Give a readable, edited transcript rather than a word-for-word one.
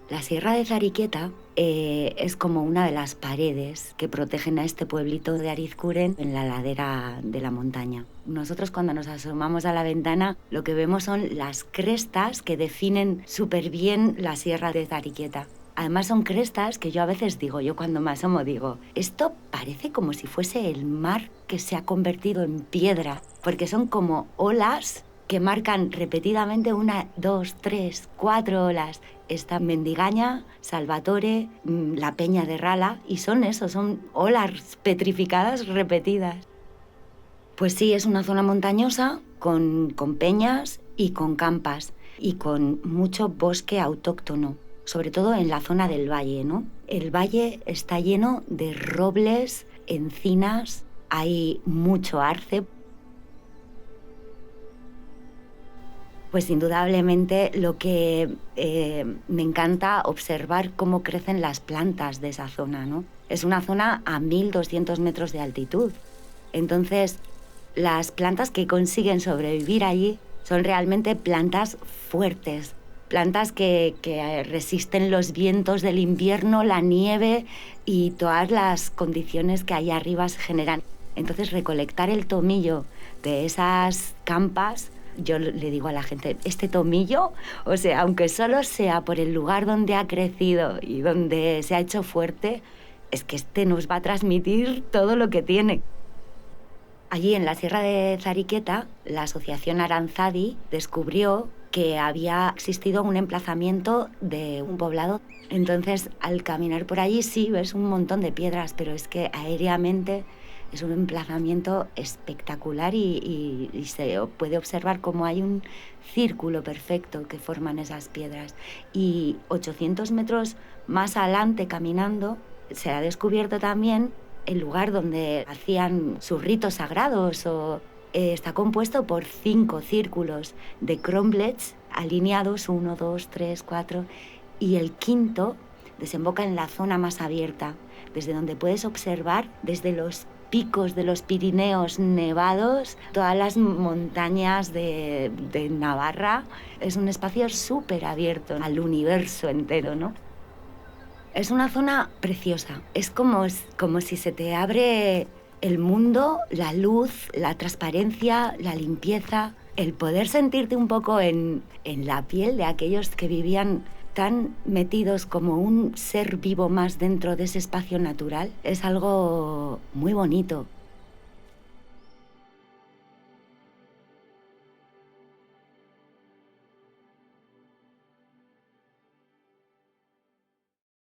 La Sierra de Zariqueta es como una de las paredes que protegen a este pueblito de Arizcuren en la ladera de la montaña. Nosotros cuando nos asomamos a la ventana lo que vemos son las crestas que definen súper bien la Sierra de Zariqueta. Además son crestas que yo a veces digo, yo cuando me asomo digo, esto parece como si fuese el mar que se ha convertido en piedra, porque son como olas que marcan repetidamente 1, 2, 3, 4 olas. Está Mendigaña, Salvatore, la Peña de Rala, y son eso, son olas petrificadas repetidas. Pues sí, es una zona montañosa con peñas y con campas y con mucho bosque autóctono, sobre todo en la zona del valle, ¿no? El valle está lleno de robles, encinas, hay mucho arce. Pues indudablemente lo que me encanta observar cómo crecen las plantas de esa zona, ¿no? Es una zona a 1.200 metros de altitud. Entonces, las plantas que consiguen sobrevivir allí son realmente plantas fuertes, plantas que resisten los vientos del invierno, la nieve y todas las condiciones que allá arriba se generan. Entonces, recolectar el tomillo de esas campas, yo le digo a la gente, este tomillo, o sea, aunque solo sea por el lugar donde ha crecido y donde se ha hecho fuerte, es que este nos va a transmitir todo lo que tiene. Allí en la Sierra de Zariqueta, la asociación Aranzadi descubrió que había existido un emplazamiento de un poblado. Entonces, al caminar por allí sí ves un montón de piedras, pero es que aéreamente es un emplazamiento espectacular y se puede observar cómo hay un círculo perfecto que forman esas piedras. Y 800 metros más adelante caminando se ha descubierto también el lugar donde hacían sus ritos sagrados está compuesto por 5 círculos de cromlechs alineados, 1, 2, 3, 4, y el quinto desemboca en la zona más abierta, desde donde puedes observar desde los picos de los Pirineos nevados, todas las montañas de Navarra. Es un espacio súper abierto al universo entero, ¿no? Es una zona preciosa. Es como si se te abre el mundo, la luz, la transparencia, la limpieza, el poder sentirte un poco en la piel de aquellos que vivían tan metidos como un ser vivo más dentro de ese espacio natural. Es algo muy bonito.